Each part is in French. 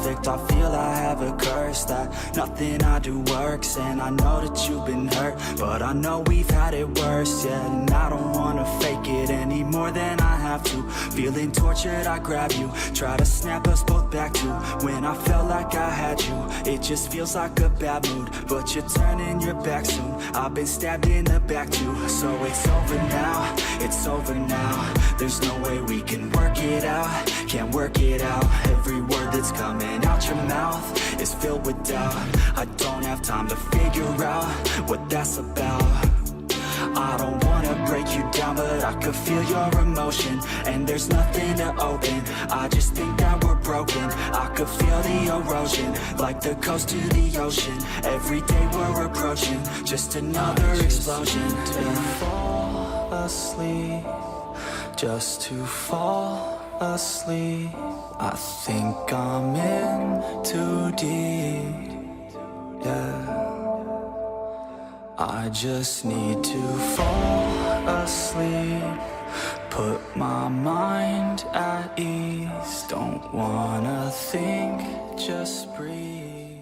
perfect. I feel I have a curse that nothing I do works. And I know that you've been hurt, but I know we've had it worse, yeah. And I don't wanna fake it any more than I have to. Feeling tortured, I grab you, try to snap us both back to when I felt like I had you. It just feels like a bad mood, but you're turning your back soon. I've been stabbed in the back too. So it's over now, it's over now. There's no way we can work it out, can't work it out. Every word that's coming out your mouth is filled with doubt. I don't have time to figure out what that's about. I don't wanna break you down, but I could feel your emotion, and there's nothing to open. I just think that we're broken. I could feel the erosion, like the coast to the ocean. Every day we're approaching just another explosion. To fall asleep, just to fall asleep. I think I'm in too deep, yeah. I just need to fall asleep, put my mind at ease. Don't wanna think, just breathe.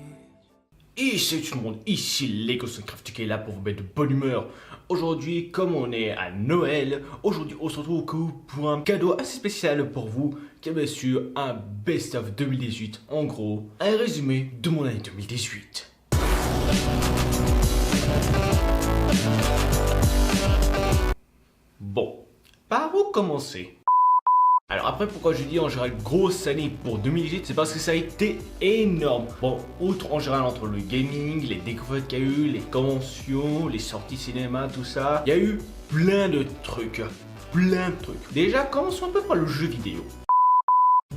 Et salut tout le monde, ici Lego Suncraft qui est là pour vous mettre de bonne humeur. Aujourd'hui, comme on est à Noël, aujourd'hui on se retrouve pour un cadeau assez spécial pour vous, qui est bien sûr un best-of 2018. En gros, un résumé de mon année 2018. Bon, par où commencer? Alors après, pourquoi je dis en général grosse année pour 2018, c'est parce que ça a été énorme. Bon, outre en général entre le gaming, les découvertes qu'il y a eu, les conventions, les sorties cinéma, tout ça, il y a eu plein de trucs. Déjà, commençons un peu par le jeu vidéo.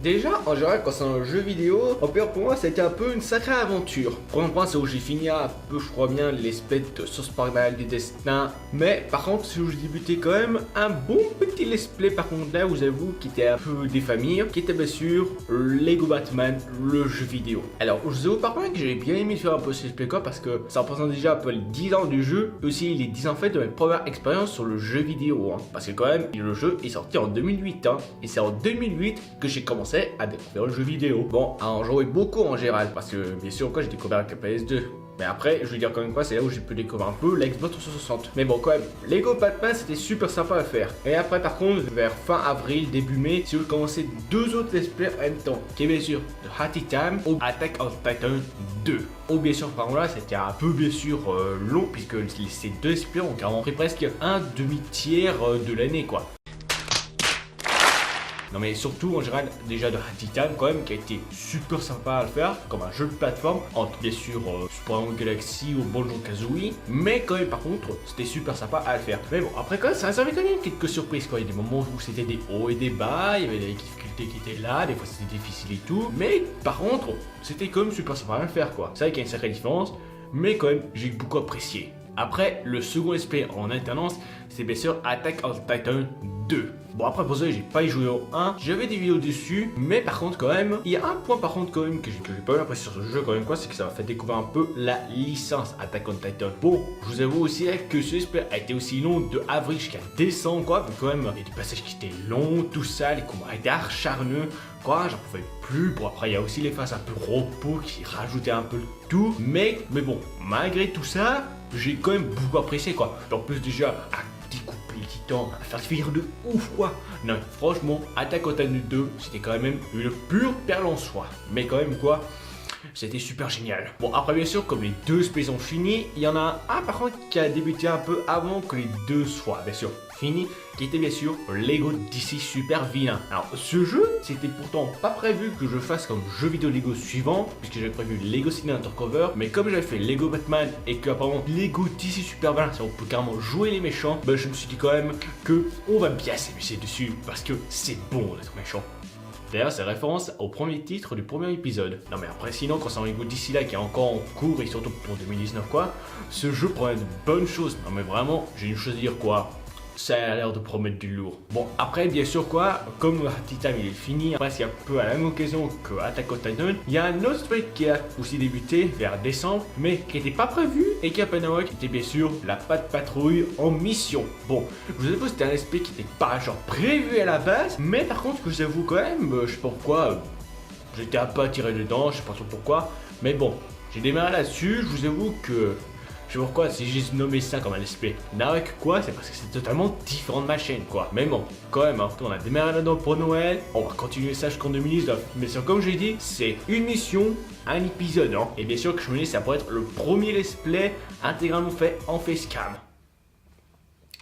Déjà, en général, quand c'est un jeu vidéo, en pire pour moi, c'était un peu une sacrée aventure. Premier point, c'est où j'ai fini un peu, je crois bien, l'espèce de South Park Dial des Destins. Mais par contre, c'est où j'ai débuté quand même un bon petit let's play. Par contre, là, vous avouez, qui était un peu des familles, qui était bien sûr Lego Batman, le jeu vidéo. Alors, je vous avoue par contre que j'avais bien aimé faire un peu ce let's play, quoi, parce que ça représente déjà un peu les 10 ans du jeu, et aussi les 10 ans en fait de mes premières expériences sur le jeu vidéo. Hein. Parce que quand même, le jeu est sorti en 2008, hein, et c'est en 2008 que j'ai commencé à découvrir le jeu vidéo. Bon, à en jouer beaucoup en général, parce que bien sûr quoi, j'ai découvert avec la PS2. Mais après, je veux dire quand même quoi, c'est là où j'ai pu découvrir un peu la Xbox 360. Mais bon, quand même, Lego Batman, c'était super sympa à faire. Et après, par contre, vers fin avril, début mai, si vous commencez deux autres let's play en même temps, qui est bien sûr The Hattie Time ou Attack on Titan 2. Ou bien sûr, par contre là, c'était un peu bien sûr long, puisque ces deux let's play ont carrément pris presque un demi-tiers de l'année, quoi. Non mais surtout en général déjà de Titan quand même qui a été super sympa à le faire comme un jeu de plateforme entre bien sûr Super Mario Galaxy ou Banjo-Kazooie, mais quand même par contre c'était super sympa à le faire. Mais bon après quand même ça avait quand même quelques surprises quoi, il y a des moments où c'était des hauts et des bas, il y avait des difficultés qui étaient là, des fois c'était difficile et tout, mais par contre c'était quand même super sympa à le faire quoi. C'est vrai qu'il y a une sacrée différence, mais quand même j'ai beaucoup apprécié. Après, le second let's play en alternance, c'est bien sûr Attack on Titan 2. Bon après pour ça j'ai pas y joué au 1, j'avais des vidéos dessus, mais par contre quand même, il y a un point par contre quand même que j'ai pas mal apprécié sur ce jeu quand même quoi, c'est que ça m'a fait découvrir un peu la licence Attack on Titan. Bon, je vous avoue aussi que ce let's play a été aussi long de avril jusqu'à décembre quoi, mais quand même il y a des passages qui étaient longs, tout ça, les combats étaient acharneux, quoi, j'en pouvais plus. Bon après il y a aussi les phases un peu repos qui rajoutaient un peu le tout, mais bon, malgré tout ça, j'ai quand même beaucoup apprécié quoi. En plus déjà à découper les titans, à faire des figures de ouf quoi. Non, franchement, Attack on Titan 2, c'était quand même une pure perle en soi. Mais quand même quoi, c'était super génial. Bon après bien sûr comme les deux spaces ont fini, il y en a un par contre qui a débuté un peu avant que les deux soient bien sûr fini, qui était bien sûr Lego DC Super Villain. Alors ce jeu, c'était pourtant pas prévu que je fasse comme jeu vidéo Lego suivant, puisque j'avais prévu Lego City Undercover, mais comme j'avais fait Lego Batman et que apparemment Lego DC Super Villain, ça on peut carrément jouer les méchants, bah, je me suis dit quand même que on va bien s'amuser dessus, parce que c'est bon d'être méchant. D'ailleurs, c'est référence au premier titre du premier épisode. Non mais après sinon, quand c'est un Lego DC là qui est encore en cours et surtout pour 2019 quoi, ce jeu promet de bonnes choses. Non mais vraiment, j'ai une chose à dire quoi. Ça a l'air de promettre du lourd. Bon, après, bien sûr, quoi, comme Titan il est fini, presque un peu à la même occasion que Attack on Titan, il y a un autre truc qui a aussi débuté vers décembre, mais qui n'était pas prévu et qui a peine à qui était bien sûr la Pat Patrouille en mission. Bon, je vous avoue, c'était un aspect qui n'était pas genre prévu à la base, mais par contre, que je vous avoue quand même, je sais pas pourquoi. j'étais un peu attiré dedans, je sais pas trop pourquoi, mais bon, j'ai démarré là-dessus, je vous avoue que... Je sais pas pourquoi, si j'ai nommé ça comme un let's play Narc quoi, c'est parce que c'est totalement différent de ma chaîne quoi. Mais bon, quand même, hein, on a démarré là-dedans pour Noël, on va continuer ça jusqu'en 2019. Mais sûr, comme j'ai dit, c'est une mission, un épisode, hein. Et bien sûr que je me dis, ça pourrait être le premier let's play intégralement fait en facecam.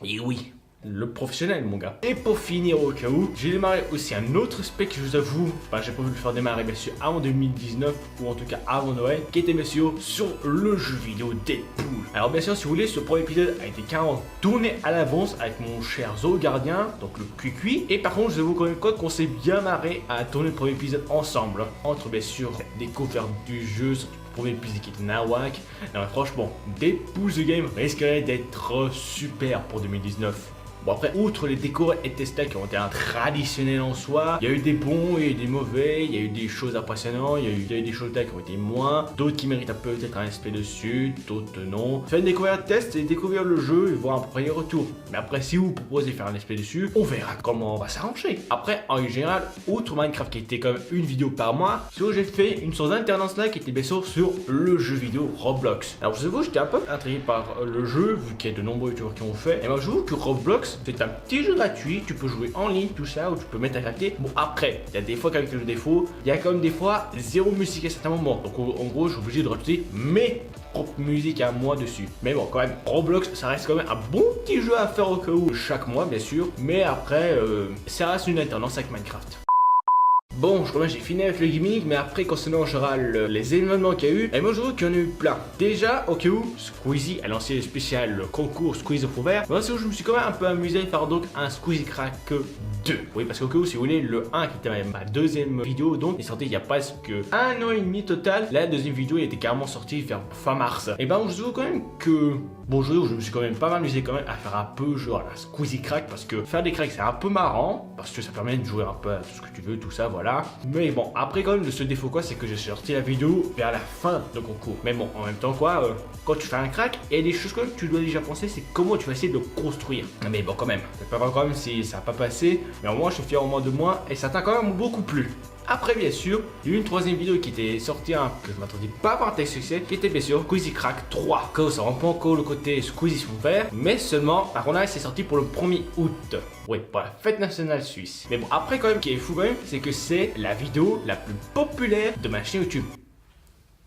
Et oui, le professionnel mon gars. Et pour finir au cas où, j'ai démarré aussi un autre spec que je vous avoue, j'ai pas voulu le faire démarrer bien sûr avant 2019 ou en tout cas avant Noël, qui était bien sûr sur le jeu vidéo Deadpool. Alors bien sûr si vous voulez, ce premier épisode a été carrément tourné à l'avance avec mon cher Zo Gardien, donc le Cuicui. Et par contre je vous avoue quand même quoi qu'on s'est bien marré à tourner le premier épisode ensemble, hein, entre bien sûr la découverte du jeu, premier épisode qui était nawak. Non mais franchement, Deadpool The Game risquerait d'être super pour 2019. Bon après, outre les décors et tests qui ont été un traditionnel en soi, il y a eu des bons, il y a eu des mauvais, il y a eu des choses impressionnantes, il y a eu des choses qui ont été moins, d'autres qui méritent peut-être un aspect dessus, d'autres non. Faire une découverte test et découvrir le jeu et voir un premier retour. Mais après, si vous proposez de faire un aspect dessus, on verra comment on va s'arranger. Après, en général, outre Minecraft qui était quand même une vidéo par mois, j'ai fait une sorte d'alternance là qui était bien sûr sur le jeu vidéo Roblox. Alors je vous avoue, j'étais un peu intrigué par le jeu, vu qu'il y a de nombreux youtubeurs qui ont fait. Et moi je vous avoue que Roblox, c'est un petit jeu gratuit, tu peux jouer en ligne, tout ça, ou tu peux mettre à claquer. Bon après, il y a des fois qu'avec le défaut, il y a quand même des fois zéro musique à certains moments. Donc en gros, je suis obligé de rajouter mes propres musiques à moi dessus. Mais bon, quand même, Roblox, ça reste quand même un bon petit jeu à faire au cas où, chaque mois bien sûr. Mais après, ça reste une alternance avec Minecraft. Bon, je crois que j'ai fini avec le gimmick, mais après, concernant genre les événements qu'il y a eu, et moi je trouve qu'il y en a eu plein. Déjà, au cas où, Squeezie a lancé le spécial concours Squeeze of Over. Moi, je me suis quand même un peu amusé à faire donc un Squeezie Crack 2. Oui, parce qu'au cas où, si vous voulez, le 1 qui était ma deuxième vidéo, donc, est sorti il y a presque 1 an et demi total. La deuxième vidéo il était carrément sortie vers fin mars. Et ben, je trouve quand même que. Bon, je me suis quand même pas mal amusé quand même à faire un peu genre la Squeezie Crack, parce que faire des cracks c'est un peu marrant, parce que ça permet de jouer un peu à tout ce que tu veux, tout ça, voilà. Mais bon, après quand même, le seul défaut quoi, c'est que j'ai sorti la vidéo vers la fin de concours. Mais bon, en même temps quoi, quand tu fais un crack, il y a des choses quand même que tu dois déjà penser, c'est comment tu vas essayer de le construire. Mais bon, quand même, c'est pas grave quand même si ça n'a pas passé, mais au moins je suis fier au moins de moi, et ça t'a quand même beaucoup plu. Après bien sûr, il y a eu une troisième vidéo qui était sortie, que je m'attendais pas à avoir un tel succès, qui était bien sûr Squeezie Crack 3. Que ça rend pas encore le côté Squeezie son père, mais seulement, par contre là c'est sorti pour le 1er août. Oui, pour la fête nationale suisse. Mais bon, après quand même, ce qui est fou quand même, c'est que c'est la vidéo la plus populaire de ma chaîne YouTube.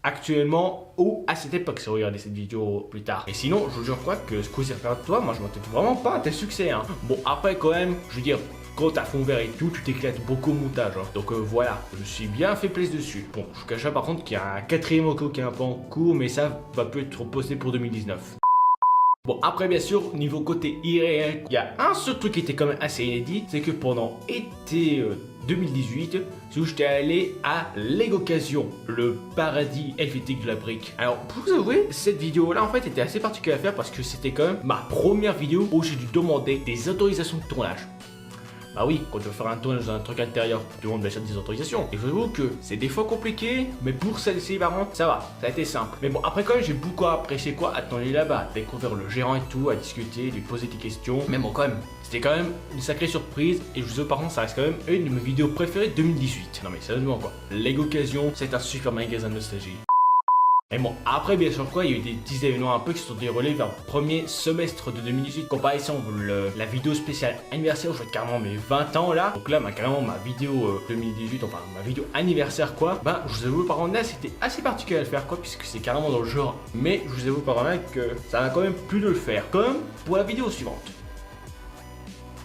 Actuellement ou à cette époque, si vous regardez cette vidéo plus tard. Et sinon, je vous jure quoi que Squeezie Crack 3, moi je m'attendais vraiment pas à tel succès, hein. Bon, après quand même, je veux dire, quand t'as fond vert et tout, tu t'éclates beaucoup au montage, hein. Donc voilà, je me suis bien fait plaisir dessus. Bon, je vous cache pas par contre qu'il y a un quatrième audio qui est un peu en cours, mais ça va peut être posté pour 2019. Bon, après bien sûr, niveau côté irréel, il y a un seul truc qui était quand même assez inédit, c'est que pendant été 2018, j'étais allé à l'Occasion, le paradis helvétique de la brique. Alors, pour vous avouer, cette vidéo-là, en fait, était assez particulière à faire parce que c'était quand même ma première vidéo où j'ai dû demander des autorisations de tournage. Bah oui, quand tu veux faire un tournage dans un truc intérieur, tu demandes bien sûr des autorisations. Et je vous avoue que c'est des fois compliqué, mais pour celle-ci, par contre, ça va, ça a été simple. Mais bon, après quand même, j'ai beaucoup apprécié quoi, attendre là-bas, découvrir le gérant et tout, à discuter, lui poser des questions. Mais bon, quand même, c'était quand même une sacrée surprise. Et je vous avoue, par contre, ça reste quand même une de mes vidéos préférées de 2018. Non mais sérieusement quoi, L'Occasion, c'est un super magasin de nostalgie. Et bon, après bien sûr quoi, il y a eu des petits événements un peu qui se sont déroulés vers le premier semestre de 2018. Comme par exemple la vidéo spéciale anniversaire où je fais carrément mes 20 ans là. Donc là, carrément ma vidéo 2018, enfin ma vidéo anniversaire quoi. Ben je vous avoue par contre là, c'était assez particulier à le faire quoi, puisque c'est carrément dans le genre. Mais je vous avoue par contre là que ça m'a quand même plu de le faire. Comme pour la vidéo suivante.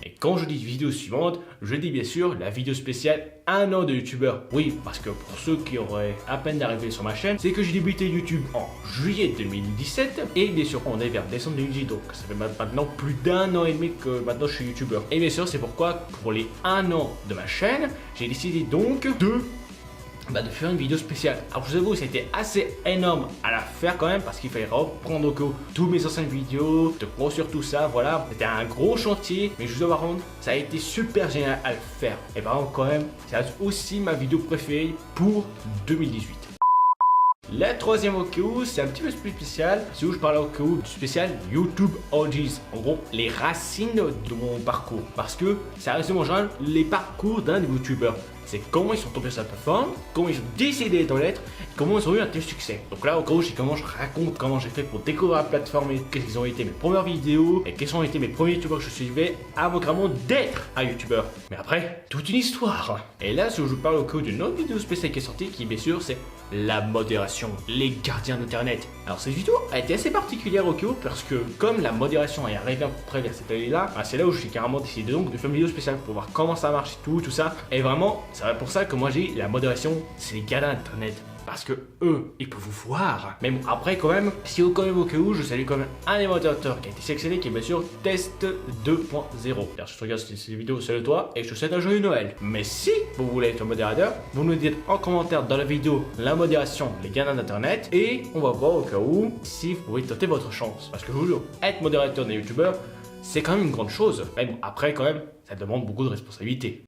Et quand je dis vidéo suivante, je dis bien sûr la vidéo spéciale 1 an de youtubeur. Oui, parce que pour ceux qui auraient à peine d'arriver sur ma chaîne, c'est que j'ai débuté YouTube en juillet 2017 et bien sûr on est vers décembre 2018, donc ça fait maintenant plus d'1 an et demi que maintenant je suis youtubeur. Et bien sûr c'est pourquoi pour les 1 an de ma chaîne, j'ai décidé donc de faire une vidéo spéciale. Alors je vous avoue, c'était assez énorme à la faire quand même parce qu'il fallait reprendre tous mes anciennes vidéos, de construire tout ça, voilà. C'était un gros chantier, mais je vous avoue par contre, ça a été super génial à le faire. Et par contre quand même, c'est aussi ma vidéo préférée pour 2018. La troisième OKU, c'est un petit peu plus spécial. C'est où je parle OKU du spécial YouTube Origins. En gros, les racines de mon parcours. Parce que ça résume en général les parcours d'un youtubeur. C'est comment ils sont tombés sur la plateforme, comment ils ont décidé d'en l'être, comment ils ont eu un tel succès. Donc là, au cas où, c'est comment je raconte comment j'ai fait pour découvrir la plateforme et quelles ont été mes premières vidéos et quels ont été mes premiers youtubeurs que je suivais avant vraiment d'être un youtubeur. Mais après, toute une histoire. Et là, si je vous parle au cas d'une autre vidéo spéciale qui est sortie, qui bien sûr, c'est la modération, les gardiens d'internet. Alors cette vidéo a été assez particulière au cas où parce que comme la modération est arrivée à peu près vers cette année-là, c'est là où j'ai carrément décidé donc de faire une vidéo spéciale pour voir comment ça marche et tout ça. Et vraiment, c'est pour ça que moi j'ai la modération, c'est les gardiens d'internet. Parce que eux, ils peuvent vous voir. Mais bon, après quand même, si au cas où, je salue quand même un des modérateurs qui a été sélectionné, qui est bien sûr Test 2.0. D'ailleurs, je te regarde cette vidéo, salut toi, et je te souhaite un joyeux Noël. Mais si vous voulez être modérateur, vous nous dites en commentaire dans la vidéo la modération, les gardiens d'internet, et on va voir au cas où si vous pouvez tenter votre chance. Parce que je vous jure, être modérateur des youtubeurs, c'est quand même une grande chose. Mais bon, après quand même, ça demande beaucoup de responsabilités.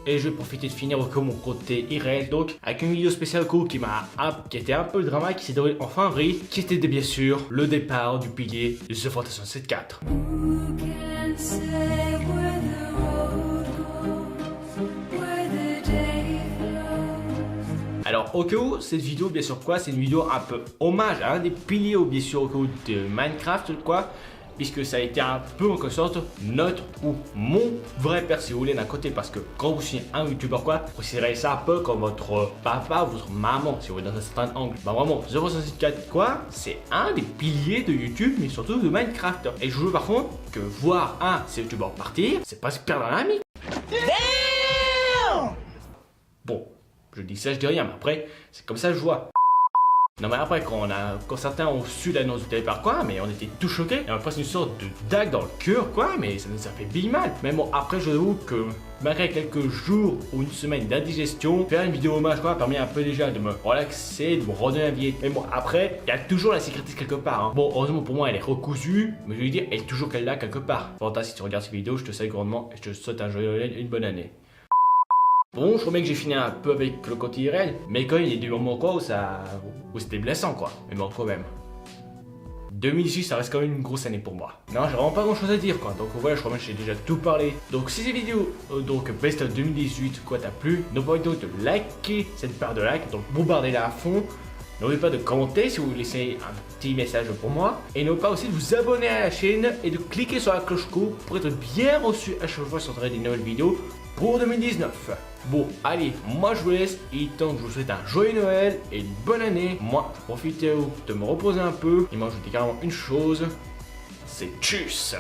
Et je vais profiter de finir au mon côté irréel, donc avec une vidéo spéciale qui était un peu dramatique, qui s'est déroulée en fin avril, qui était bien sûr le départ du pilier de The Fantasy 74. Alors au cas où, cette vidéo bien sûr quoi, c'est une vidéo un peu hommage à un des piliers bien sûr au cas où de Minecraft quoi. Puisque ça a été un peu en quelque sorte notre ou mon vrai père si vous voulez d'un côté, parce que quand vous signez un youtubeur quoi, vous considérez ça un peu comme votre papa, votre maman si vous voulez dans un certain angle. Bah vraiment, 064 quoi, c'est un des piliers de YouTube mais surtout de Minecraft. Et je vous dis par contre que voir un de ces youtubeurs partir, c'est pas se perdre un ami. Bon, je dis ça, je dis rien, mais après, c'est comme ça que je vois. Non mais après quand certains ont su l'annonce du départ quoi, mais on était tout choqués, et après c'est une sorte de dague dans le cœur quoi, mais ça nous a fait bien mal. Mais bon après je vous avoue que malgré quelques jours ou une semaine d'indigestion, faire une vidéo hommage quoi permet un peu déjà de me relaxer, de me redonner la vie. Mais bon après, il y a toujours la cicatrice quelque part. Hein. Bon heureusement pour moi elle est recousue, mais je veux dire elle est toujours qu'elle là quelque part. Fanta, si tu regardes cette vidéo, je te salue grandement et je te souhaite un joyeux Noël et une bonne année. Bon, je crois bien que j'ai fini un peu avec le côté irréel, mais quand même, il y a des moments quoi où c'était blessant quoi, mais bon quand même. 2018 ça reste quand même une grosse année pour moi. Non, j'ai vraiment pas grand chose à dire quoi, donc voilà, je crois bien que j'ai déjà tout parlé. Donc si cette vidéo, donc Best of 2018 quoi t'a plu, n'oubliez pas de liker cette barre de like, donc bombardez-la à fond. N'oubliez pas de commenter si vous voulez laisser un petit message pour moi. Et n'oubliez pas aussi de vous abonner à la chaîne et de cliquer sur la cloche pour être bien reçu à chaque fois sur des nouvelles vidéos pour 2019. Bon, allez, moi je vous laisse. Il est temps que je vous souhaite un joyeux Noël et une bonne année. Moi, je profite de me reposer un peu. Et moi, je vous dis carrément une chose, c'est tchuss.